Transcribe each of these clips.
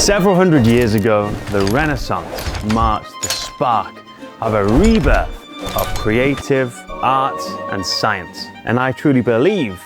Several hundred years ago, the Renaissance marked the spark of a rebirth of creative arts and science. And I truly believe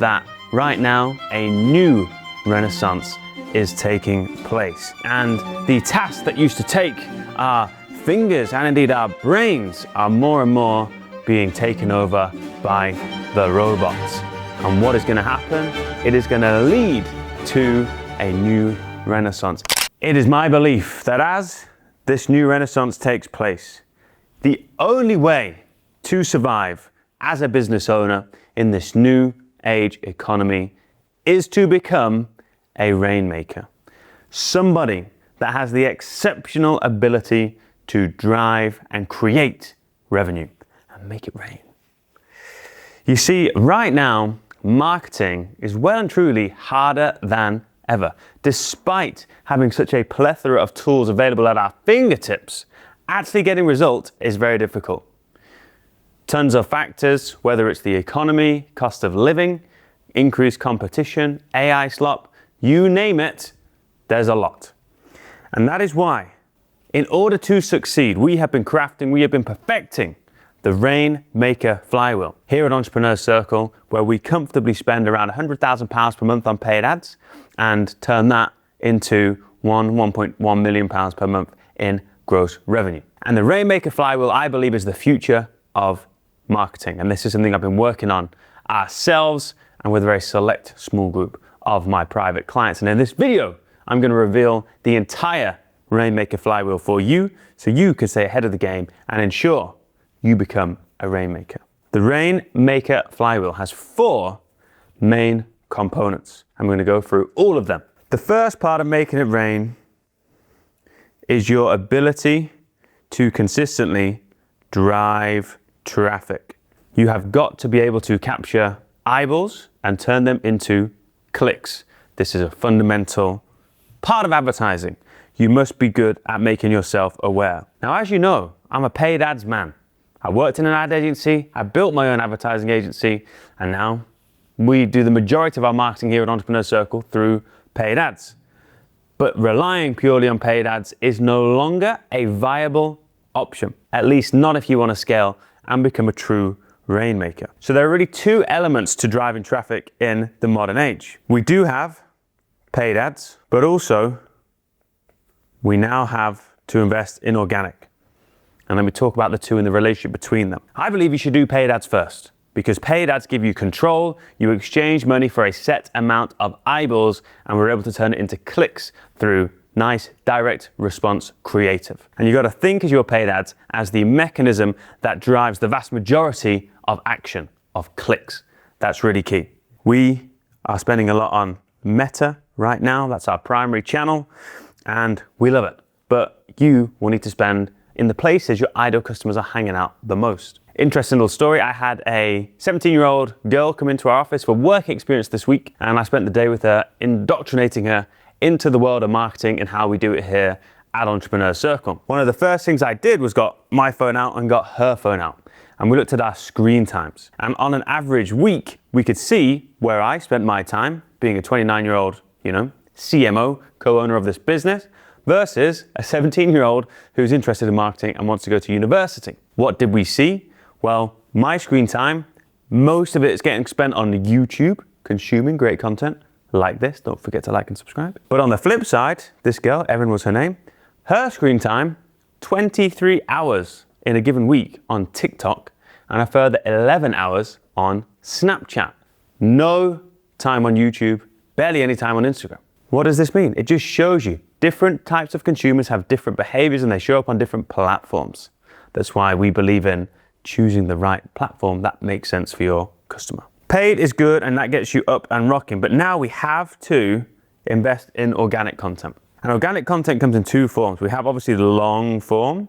that right now, a new Renaissance is taking place. And the tasks that used to take our fingers and indeed our brains are more and more being taken over by the robots. And what is going to happen? It is going to lead to a new Renaissance. It is my belief that as this new Renaissance takes place, the only way to survive as a business owner in this new age economy is to become a rainmaker. Somebody that has the exceptional ability to drive and create revenue and make it rain. You see, right now, marketing is well and truly harder than ever. Despite having such a plethora of tools available at our fingertips, actually getting results is very difficult. Tons of factors, whether it's the economy, cost of living, increased competition, AI slop, you name it, there's a lot. And that is why, in order to succeed, we have been perfecting the Rainmaker Flywheel here at Entrepreneur Circle, where we comfortably spend around £100,000 per month on paid ads and turn that into £1.1 million per month in gross revenue. And the Rainmaker Flywheel, I believe, is the future of marketing. And this is something I've been working on ourselves and with a very select small group of my private clients. And in this video, I'm going to reveal the entire Rainmaker Flywheel for you so you can stay ahead of the game and ensure you become a rainmaker. The Rainmaker Flywheel has 4 main components. I'm going to go through all of them. The first part of making it rain is your ability to consistently drive traffic. You have got to be able to capture eyeballs and turn them into clicks. This is a fundamental part of advertising. You must be good at making yourself aware. Now, as you know, I'm a paid ads man. I worked in an ad agency, I built my own advertising agency, and now we do the majority of our marketing here at Entrepreneur Circle through paid ads. But relying purely on paid ads is no longer a viable option, at least not if you want to scale and become a true rainmaker. So there are really 2 elements to driving traffic in the modern age. We do have paid ads, but also we now have to invest in organic. And let me talk about the 2 and the relationship between them. I believe you should do paid ads first because paid ads give you control. You exchange money for a set amount of eyeballs and we're able to turn it into clicks through nice direct response creative. And you got to think of your paid ads as the mechanism that drives the vast majority of action, of clicks. That's really key. We are spending a lot on Meta right now. That's our primary channel and we love it. But you will need to spend in the places your ideal customers are hanging out the most. Interesting little story. I had a 17-year-old girl come into our office for work experience this week, and I spent the day with her, indoctrinating her into the world of marketing and how we do it here at Entrepreneur Circle. One of the first things I did was got my phone out and got her phone out, and we looked at our screen times. And on an average week, we could see where I spent my time being a 29-year-old, CMO, co-owner of this business, versus a 17-year-old who's interested in marketing and wants to go to university. What did we see? Well, my screen time, most of it is getting spent on YouTube, consuming great content like this. Don't forget to like and subscribe. But on the flip side, this girl, Erin was her name, her screen time, 23 hours in a given week on TikTok and a further 11 hours on Snapchat. No time on YouTube, barely any time on Instagram. What does this mean? It just shows you different types of consumers have different behaviors and they show up on different platforms. That's why we believe in choosing the right platform that makes sense for your customer. Paid is good and that gets you up and rocking, but now we have to invest in organic content. And organic content comes in 2 forms. We have obviously the long form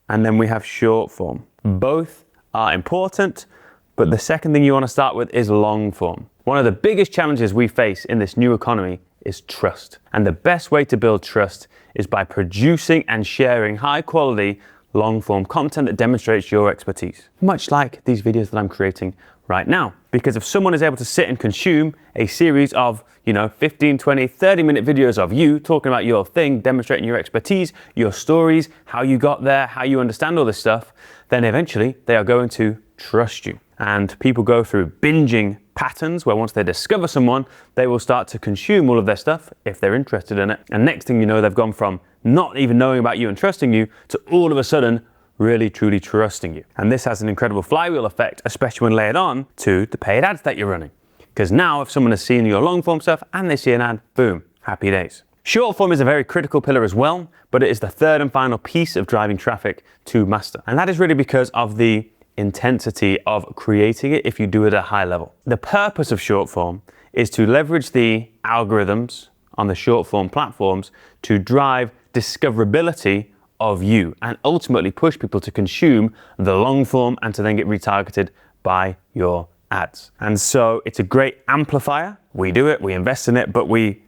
and then we have short form. Both are important, but the second thing you want to start with is long form. One of the biggest challenges we face in this new economy is trust. And the best way to build trust is by producing and sharing high quality, long form content that demonstrates your expertise. Much like these videos that I'm creating right now. Because if someone is able to sit and consume a series of, 15, 20, 30-minute videos of you talking about your thing, demonstrating your expertise, your stories, how you got there, how you understand all this stuff, then eventually they are going to trust you. And people go through binging patterns where once they discover someone, they will start to consume all of their stuff if they're interested in it. And next thing you know, they've gone from not even knowing about you and trusting you to all of a sudden really truly trusting you. And this has an incredible flywheel effect, especially when layered on to the paid ads that you're running. Because now if someone has seen your long form stuff and they see an ad, boom, happy days. Short form is a very critical pillar as well, but it is the third and final piece of driving traffic to master. And that is really because of the intensity of creating it if you do it at a high level. The purpose of short form is to leverage the algorithms on the short form platforms to drive discoverability of you and ultimately push people to consume the long form and to then get retargeted by your ads. And so it's a great amplifier. We do it, we invest in it, but we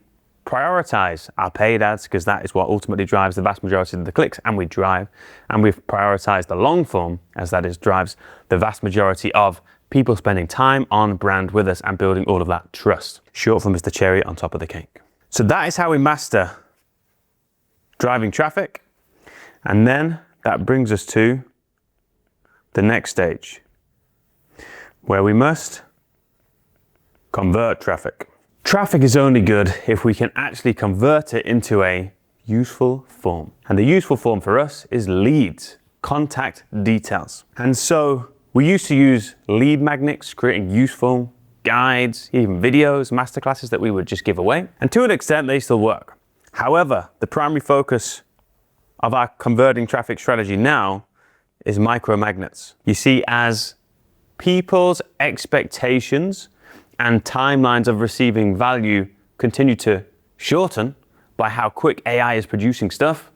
prioritize our paid ads because that is what ultimately drives the vast majority of the clicks, and we've prioritized the long form as that drives the vast majority of people spending time on brand with us and building all of that trust. Short form is the cherry on top of the cake. So that is how we master driving traffic. And then that brings us to the next stage where we must convert traffic. Traffic is only good if we can actually convert it into a useful form. And the useful form for us is leads, contact details. And so we used to use lead magnets, creating useful guides, even videos, masterclasses that we would just give away. And to an extent, they still work. However, the primary focus of our converting traffic strategy now is micromagnets. You see, as people's expectations and timelines of receiving value continue to shorten by how quick AI is producing stuff,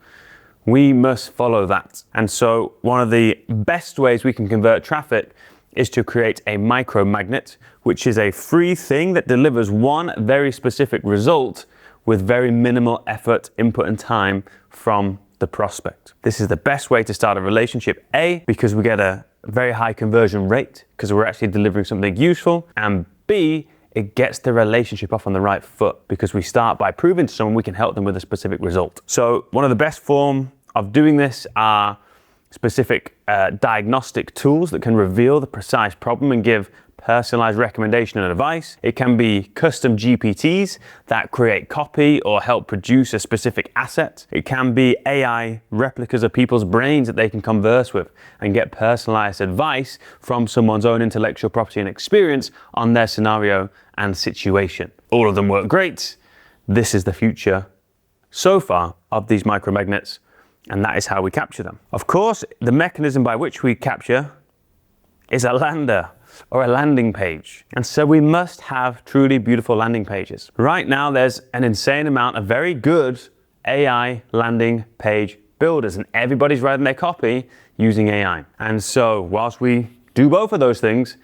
we must follow that. And so one of the best ways we can convert traffic is to create a micromagnet, which is a free thing that delivers one very specific result with very minimal effort, input, and time from the prospect. This is the best way to start a relationship, A, because we get a very high conversion rate because we're actually delivering something useful, and B, it gets the relationship off on the right foot because we start by proving to someone we can help them with a specific result. So one of the best form of doing this are specific diagnostic tools that can reveal the precise problem and give personalized recommendation and advice. It can be custom GPTs that create copy or help produce a specific asset. It can be AI replicas of people's brains that they can converse with and get personalized advice from someone's own intellectual property and experience on their scenario and situation. All of them work great. This is the future so far of these micromagnets, and that is how we capture them. Of course, the mechanism by which we capture is a lander or a landing page. And so we must have truly beautiful landing pages. Right now, there's an insane amount of very good AI landing page builders, and everybody's writing their copy using AI. And so whilst we do both of those things,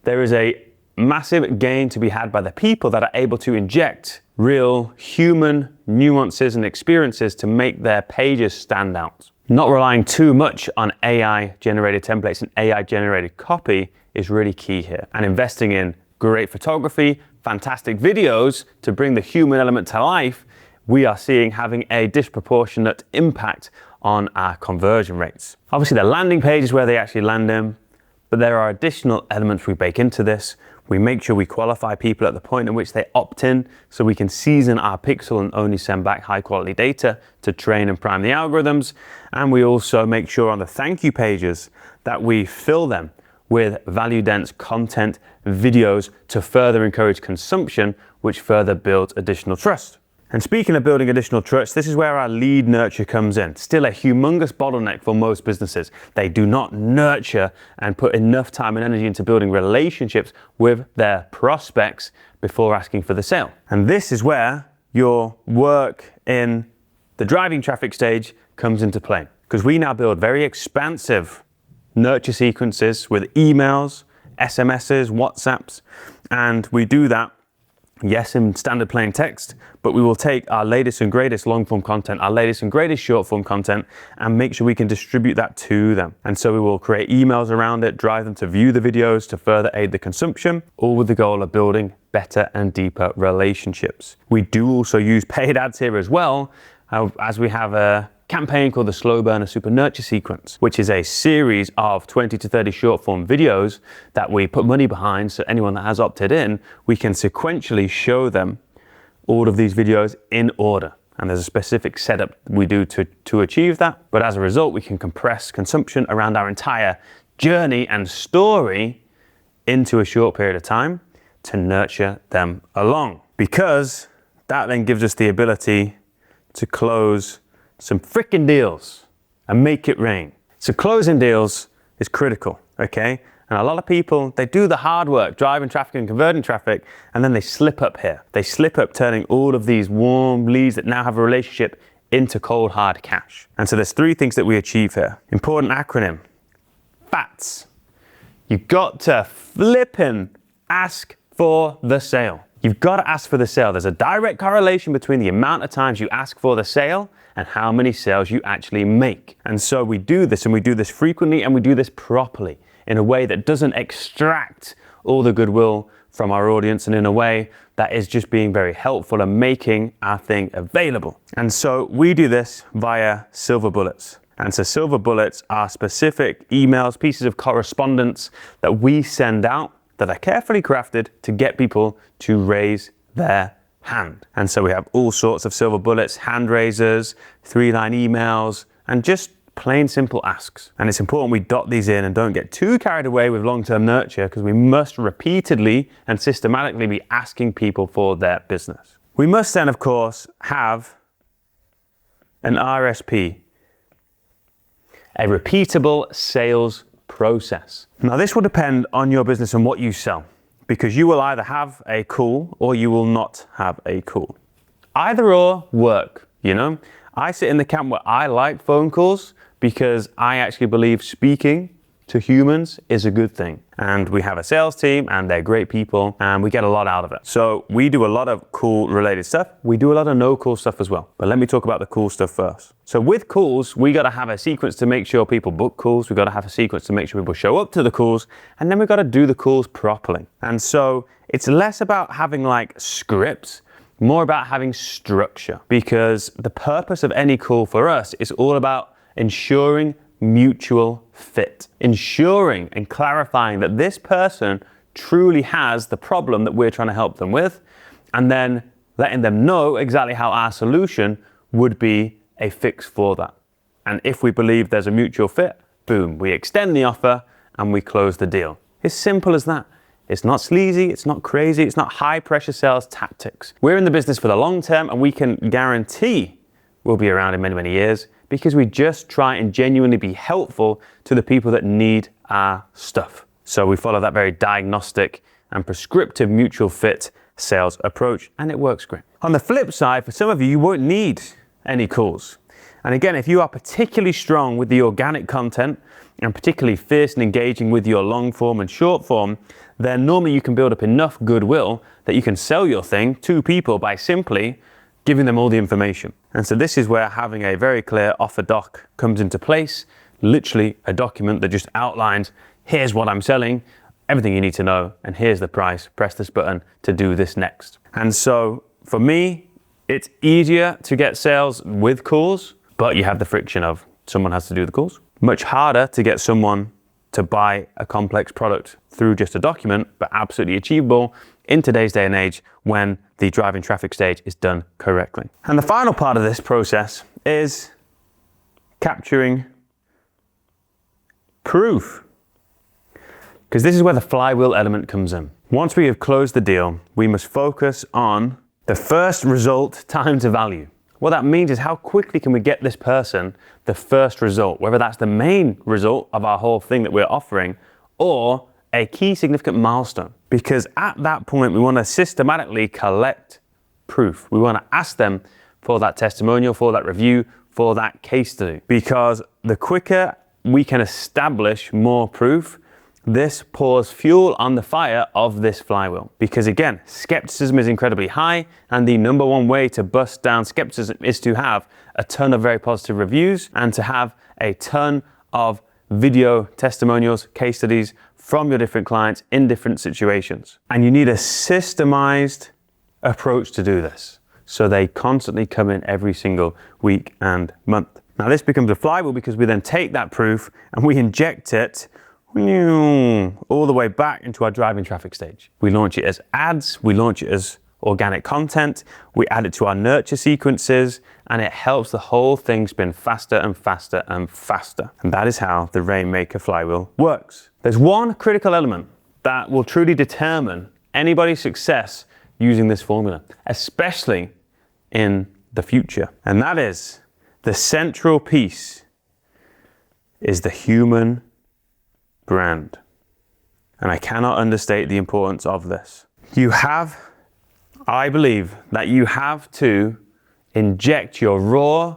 there is a massive gain to be had by the people that are able to inject real human nuances and experiences to make their pages stand out. Not relying too much on AI-generated templates and AI-generated copy is really key here. And investing in great photography, fantastic videos to bring the human element to life, we are seeing having a disproportionate impact on our conversion rates. Obviously, the landing page is where they actually land in, but there are additional elements we bake into this. We make sure we qualify people at the point in which they opt in so we can season our pixel and only send back high quality data to train and prime the algorithms. And we also make sure on the thank you pages that we fill them with value dense content, videos to further encourage consumption, which further builds additional trust. And speaking of building additional trust, this is where our lead nurture comes in. Still a humongous bottleneck for most businesses. They do not nurture and put enough time and energy into building relationships with their prospects before asking for the sale. And this is where your work in the driving traffic stage comes into play. Because we now build very expansive nurture sequences with emails, SMSs, WhatsApps, and we do that yes, in standard plain text, but we will take our latest and greatest long form content, our latest and greatest short form content, and make sure we can distribute that to them. And so we will create emails around it, drive them to view the videos to further aid the consumption, all with the goal of building better and deeper relationships. We do also use paid ads here as well, as we have a campaign called the Slow Burner Super Nurture Sequence, which is a series of 20 to 30 short form videos that we put money behind. So anyone that has opted in, we can sequentially show them all of these videos in order. And there's a specific setup we do to achieve that. But as a result, we can compress consumption around our entire journey and story into a short period of time to nurture them along. Because that then gives us the ability to close some freaking deals and make it rain. So closing deals is critical, okay? And a lot of people, they do the hard work, driving traffic and converting traffic, and then they slip up here. They slip up turning all of these warm leads that now have a relationship into cold, hard cash. And so there's 3 things that we achieve here. Important acronym, FATS. You've got to flippin' ask for the sale. You've got to ask for the sale. There's a direct correlation between the amount of times you ask for the sale and how many sales you actually make. And so we do this, and we do this frequently, and we do this properly in a way that doesn't extract all the goodwill from our audience, and in a way that is just being very helpful and making our thing available. And so we do this via silver bullets. And so silver bullets are specific emails, pieces of correspondence that we send out that are carefully crafted to get people to raise their hand. And so we have all sorts of silver bullets, hand raisers, 3-line emails, and just plain simple asks. And it's important we dot these in and don't get too carried away with long-term nurture, because we must repeatedly and systematically be asking people for their business. We must then, of course, have an RSP, a repeatable sales process. Now, this will depend on your business and what you sell, because you will either have a call or you will not have a call. Either or work, you know? I sit in the camp where I like phone calls because I actually believe speaking to humans is a good thing. And we have a sales team and they're great people and we get a lot out of it. So we do a lot of call related stuff. We do a lot of no call stuff as well. But let me talk about the cool stuff first. So with calls, we got to have a sequence to make sure people book calls. We got to have a sequence to make sure people show up to the calls, and then we got to do the calls properly. And so it's less about having like scripts, more about having structure, because the purpose of any call for us is all about ensuring mutual fit, ensuring and clarifying that this person truly has the problem that we're trying to help them with, and then letting them know exactly how our solution would be a fix for that. And if we believe there's a mutual fit, boom, we extend the offer and we close the deal. It's simple as that. It's not sleazy, it's not crazy, it's not high pressure sales tactics. We're in the business for the long term, and we can guarantee we'll be around in many, many years, because we just try and genuinely be helpful to the people that need our stuff. So we follow that very diagnostic and prescriptive mutual fit sales approach, and it works great. On the flip side, for some of you, you won't need any calls. And again, if you are particularly strong with the organic content and particularly fierce and engaging with your long form and short form, then normally you can build up enough goodwill that you can sell your thing to people by simply giving them all the information. And so this is where having a very clear offer doc comes into place, literally a document that just outlines, here's what I'm selling, everything you need to know, and here's the price, press this button to do this next. And so for me, it's easier to get sales with calls, but you have the friction of someone has to do the calls. Much harder to get someone to buy a complex product through just a document, but absolutely achievable in today's day and age when the driving traffic stage is done correctly. And the final part of this process is capturing proof, because this is where the flywheel element comes in. Once we have closed the deal, we must focus on the first result time to value. What that means is how quickly can we get this person the first result, whether that's the main result of our whole thing that we're offering or a key significant milestone. Because at that point, we want to systematically collect proof. We want to ask them for that testimonial, for that review, for that case study. Because the quicker we can establish more proof, this pours fuel on the fire of this flywheel. Because again, skepticism is incredibly high, and the number one way to bust down skepticism is to have a ton of very positive reviews and to have a ton of video testimonials, case studies from your different clients in different situations. And you need a systemized approach to do this. So they constantly come in every single week and month. Now this becomes a flywheel because we then take that proof and we inject it all the way back into our driving traffic stage. We launch it as ads, we launch it as organic content, we add it to our nurture sequences, and it helps the whole thing spin faster and faster and faster. And that is how the Rainmaker Flywheel works. There's one critical element that will truly determine anybody's success using this formula, especially in the future. And that is, the central piece is the human brand. And I cannot understate the importance of this. I believe that you have to inject your raw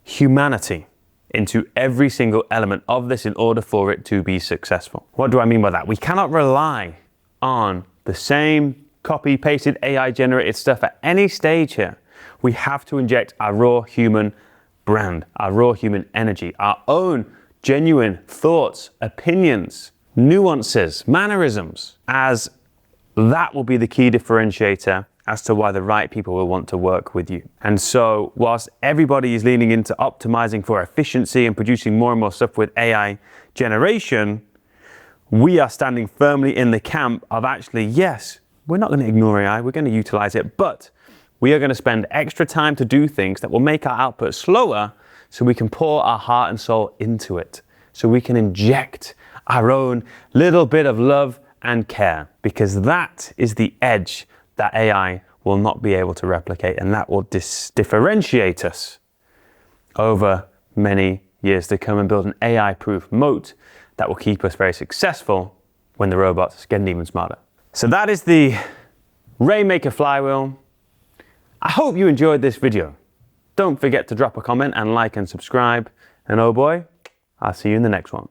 humanity into every single element of this in order for it to be successful. What do I mean by that? We cannot rely on the same copy-pasted AI-generated stuff at any stage here. We have to inject our raw human brand, our raw human energy, our own genuine thoughts, opinions, nuances, mannerisms, as that will be the key differentiator as to why the right people will want to work with you. And so whilst everybody is leaning into optimizing for efficiency and producing more and more stuff with AI generation, we are standing firmly in the camp of actually, yes, we're not going to ignore AI, we're going to utilize it, but we are going to spend extra time to do things that will make our output slower so we can pour our heart and soul into it. So we can inject our own little bit of love and care, because that is the edge that AI will not be able to replicate, and that will differentiate us over many years to come and build an AI-proof moat that will keep us very successful when the robots get even smarter. So that is the Rainmaker Flywheel. I hope you enjoyed this video. Don't forget to drop a comment and like and subscribe. And oh boy, I'll see you in the next one.